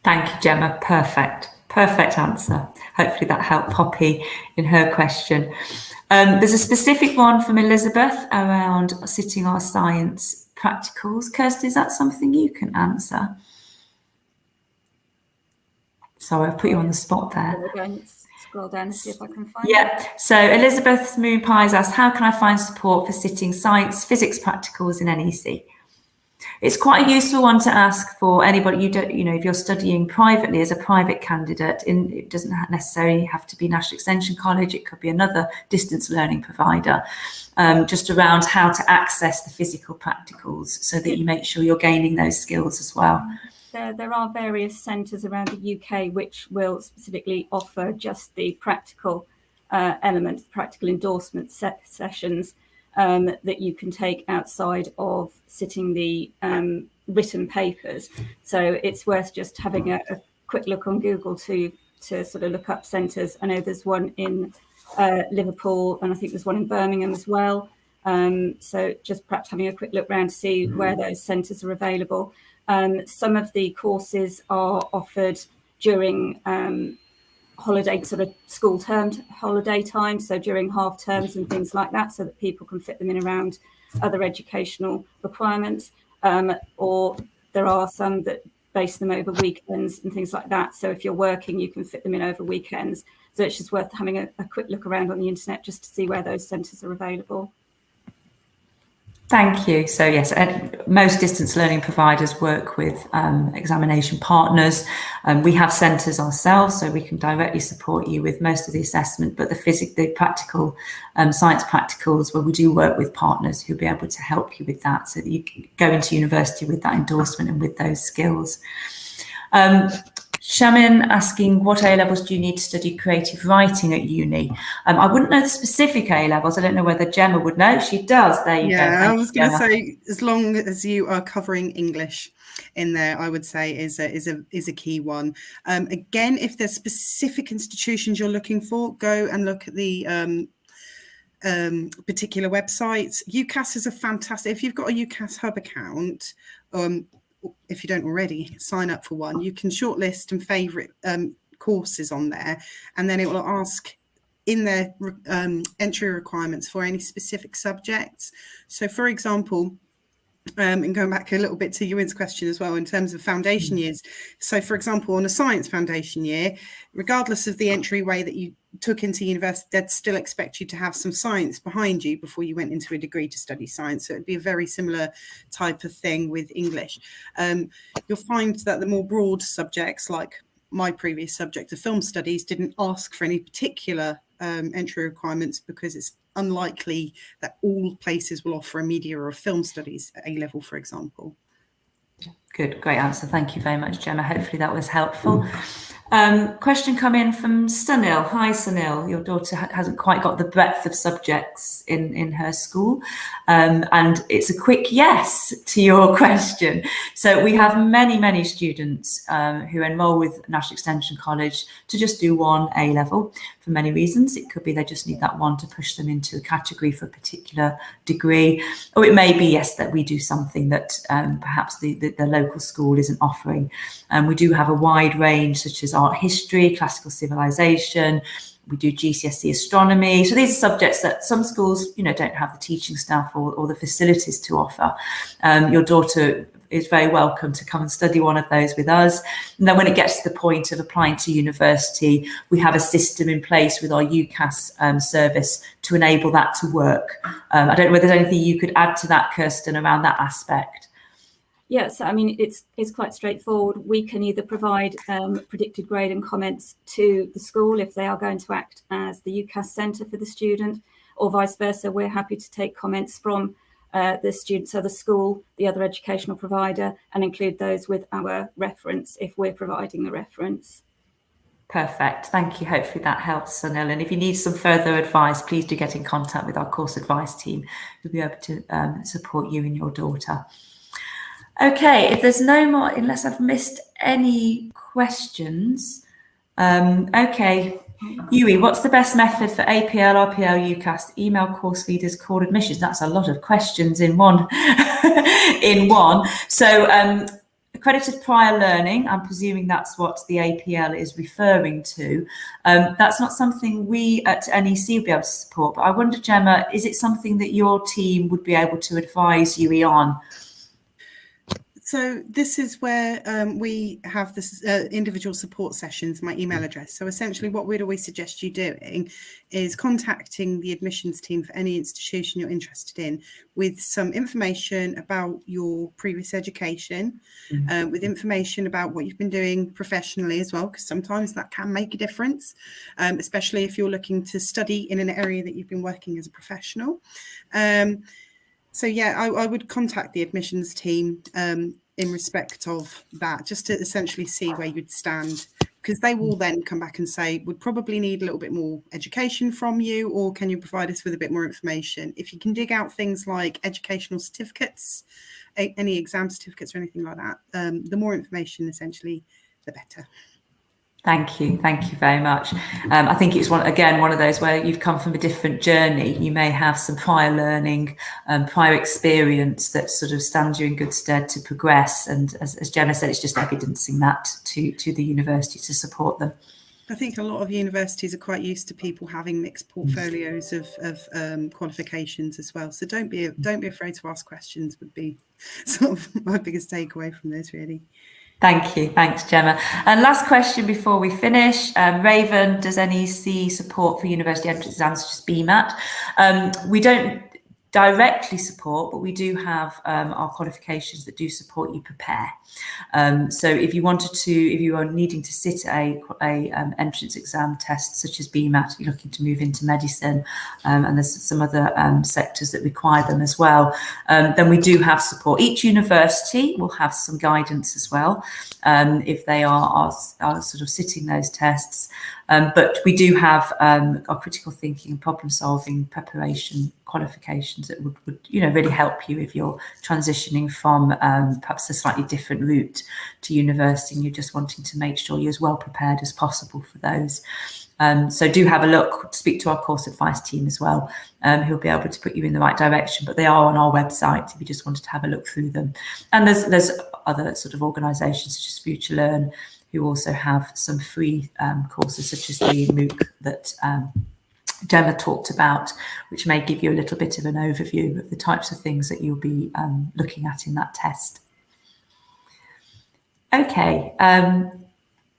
Thank you, Gemma. Perfect answer. Hopefully that helped Poppy in her question. There's a specific one from Elizabeth around sitting our science practicals. Kirsty, is that something you can answer? Sorry, I've put you on the spot there. Scroll down and see if I can find it. So Elizabeth Moon Pies asked, how can I find support for sitting science, physics practicals in NEC? It's quite a useful one to ask for anybody. If you're studying privately as a private candidate, it doesn't necessarily have to be National Extension College. It could be another distance learning provider, just around how to access the physical practicals so that you make sure you're gaining those skills as well. There are various centres around the UK which will specifically offer just the practical elements, practical endorsement sessions that you can take outside of sitting the written papers. So it's worth just having a quick look on Google to sort of look up centres. I know there's one in Liverpool, and I think there's one in Birmingham as well. So just perhaps having a quick look around to see where those centres are available. Some of the courses are offered during holiday, sort of school term holiday time, so during half terms and things like that, so that people can fit them in around other educational requirements, or there are some that base them over weekends and things like that, so if you're working you can fit them in over weekends. So it's just worth having a quick look around on the internet just to see where those centres are available. Thank you. So yes, most distance learning providers work with examination partners. We have centres ourselves, so we can directly support you with most of the assessment, but the practical science practicals, where we do work with partners who'll be able to help you with that, so that you can go into university with that endorsement and with those skills. Shamin asking, what A-levels do you need to study creative writing at uni? I wouldn't know the specific A-levels. I don't know whether Gemma would know. She does. There you go. Yeah, I was going to say, as long as you are covering English in there, I would say is a key one. Again, if there's specific institutions you're looking for, go and look at the particular websites. UCAS is a fantastic, if you've got a UCAS Hub account, if you don't already, sign up for one. You can shortlist and favourite courses on there, and then it will ask in their entry requirements for any specific subjects. So, for example, and going back a little bit to Ewan's question as well in terms of foundation years. So, for example, on a science foundation year, regardless of the entryway that you took into university, they'd still expect you to have some science behind you before you went into a degree to study science. So it'd be a very similar type of thing with English. You'll find that the more broad subjects, like my previous subject of film studies, didn't ask for any particular entry requirements because it's unlikely that all places will offer a media or a film studies at A level, for example. Good, great answer. Thank you very much, Gemma. Hopefully that was helpful. Question come in from Sunil. Hi, Sunil. Your daughter hasn't quite got the breadth of subjects in her school. And it's a quick yes to your question. So we have many students who enrol with National Extension College to just do one A level for many reasons. It could be they just need that one to push them into a category for a particular degree. Or it may be, yes, that we do something that perhaps the local school isn't offering. We do have a wide range, such as art history, classical civilization. We do GCSE astronomy. So these are subjects that some schools, don't have the teaching staff or the facilities to offer. Your daughter is very welcome to come and study one of those with us. And then when it gets to the point of applying to university, we have a system in place with our UCAS service to enable that to work. I don't know whether there's anything you could add to that, Kirsten, around that aspect. Yes, I mean, it's quite straightforward. We can either provide predicted grade and comments to the school if they are going to act as the UCAS centre for the student, or vice versa. We're happy to take comments from the student, so the school, the other educational provider, and include those with our reference if we're providing the reference. Perfect. Thank you. Hopefully that helps, Sunil. And if you need some further advice, please do get in contact with our course advice team. We'll be able to support you and your daughter. Okay, if there's no more, unless I've missed any questions. Okay, Yui, what's the best method for APL, RPL, UCAS, email course leaders, call admissions? That's a lot of questions in one. So accredited prior learning, I'm presuming that's what the APL is referring to. That's not something we at NEC will be able to support, but I wonder, Gemma, is it something that your team would be able to advise Yui on? So this is where we have this individual support sessions, my email address. So essentially what we'd always suggest you doing is contacting the admissions team for any institution you're interested in with some information about your previous education, with information about what you've been doing professionally as well, because sometimes that can make a difference, especially if you're looking to study in an area that you've been working as a professional. So yeah, I would contact the admissions team in respect of that, just to essentially see where you'd stand, because they will then come back and say, would probably need a little bit more education from you, or can you provide us with a bit more information? If you can dig out things like educational certificates, any exam certificates or anything like that, the more information essentially, the better. Thank you very much. I think it's one of those where you've come from a different journey. You may have some prior learning, prior experience that sort of stands you in good stead to progress. And as Gemma said, it's just evidencing that to the university to support them. I think a lot of universities are quite used to people having mixed portfolios of qualifications as well. So don't be afraid to ask questions would be sort of my biggest takeaway from this, really. Thank you. Thanks, Gemma. And last question before we finish. Raven, does NEC support for university entrance exams such as BMAT? We don't directly support, but we do have our qualifications that do support you prepare. So if you are needing to sit a entrance exam test such as BMAT, you're looking to move into medicine, and there's some other sectors that require them as well, then we do have support. Each university will have some guidance as well if they are sort of sitting those tests. But we do have our critical thinking and problem solving preparation qualifications that would really help you if you're transitioning from perhaps a slightly different route to university and you're just wanting to make sure you're as well prepared as possible for those. So do have a look, speak to our course advice team as well, who'll be able to put you in the right direction, but they are on our website if you just wanted to have a look through them. And there's other sort of organisations such as Future Learn who also have some free courses such as the MOOC that Gemma talked about, which may give you a little bit of an overview of the types of things that you'll be looking at in that test. Okay,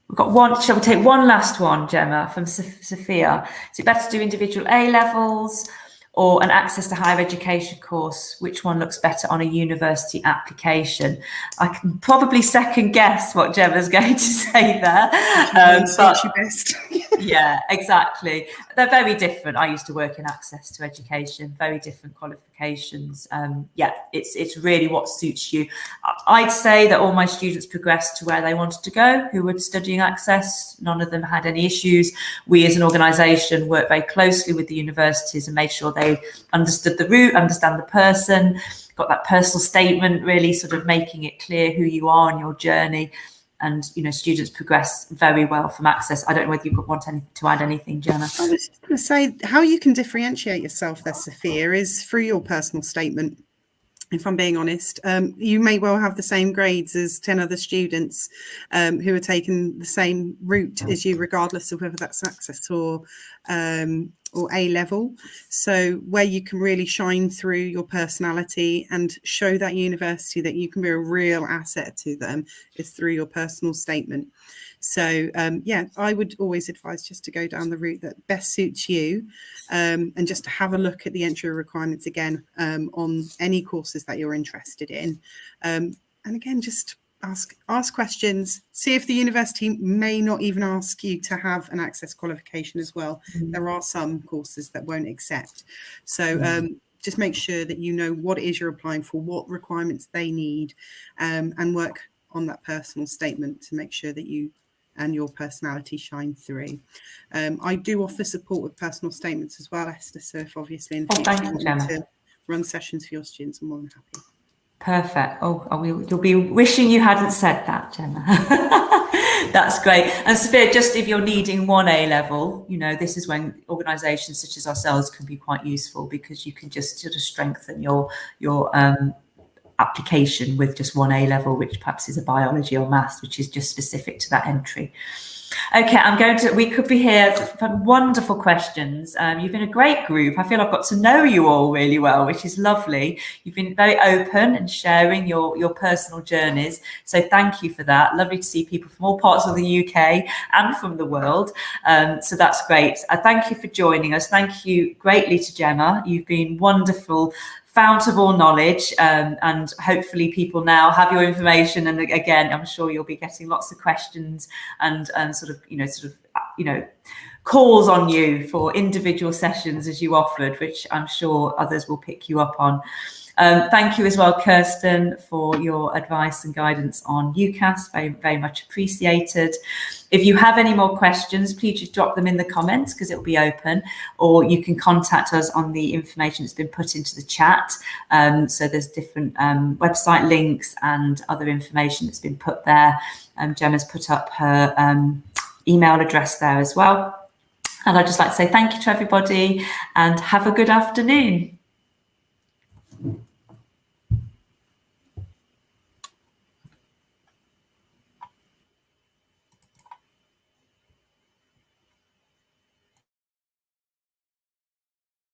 we've got one. Shall we take one last one, Gemma, from Sophia? Is it better to do individual A levels or an access to higher education course? Which one looks better on a university application? I can probably second guess what Gemma's going to say there. But best. yeah, exactly. They're very different. I used to work in access to education, very different qualifications. Yeah, it's really what suits you. I'd say that all my students progressed to where they wanted to go, who were studying access. None of them had any issues. We as an organisation worked very closely with the universities and made sure they understood the route, understand the person, got that personal statement, really sort of making it clear who you are and your journey. And, you know, students progress very well from access. I don't know whether you want to add anything, Gemma. I was just going to say, how you can differentiate yourself there, Sophia, is through your personal statement. If I'm being honest, you may well have the same grades as 10 other students who are taking the same route as you, regardless of whether that's access or A level. So where you can really shine through your personality and show that university that you can be a real asset to them is through your personal statement. So yeah, I would always advise just to go down the route that best suits you, and just to have a look at the entry requirements again on any courses that you're interested in. And again, just ask questions, see if the university may not even ask you to have an access qualification as well. There are some courses that won't accept. So just make sure that you know what it is you're applying for, what requirements they need, and work on that personal statement to make sure that you and your personality shine through. I do offer support with personal statements as well, Esther, so if obviously in the future you want to run sessions for your students, I'm more than happy. Perfect. You'll be wishing you hadn't said that, Gemma. That's great. And Sophia, just if you're needing one A level, you know, this is when organisations such as ourselves can be quite useful, because you can just sort of strengthen your application with just one A level, which perhaps is a biology or maths, which is just specific to that entry. Okay, we could be here for wonderful questions. You've been a great group. I feel I've got to know you all really well, which is lovely. You've been very open and sharing your personal journeys. So thank you for that. Lovely to see people from all parts of the UK and from the world. So that's great. I thank you for joining us. Thank you greatly to Gemma. You've been wonderful, fount of all knowledge, and hopefully people now have your information, and again I'm sure you'll be getting lots of questions and sort of calls on you for individual sessions as you offered, which I'm sure others will pick you up on. Thank you as well, Kirsten, for your advice and guidance on UCAS. Very, very much appreciated. If you have any more questions, please just drop them in the comments, because it will be open, or you can contact us on the information that's been put into the chat. So there's different website links and other information that's been put there. Gemma's put up her email address there as well. And I'd just like to say thank you to everybody and have a good afternoon.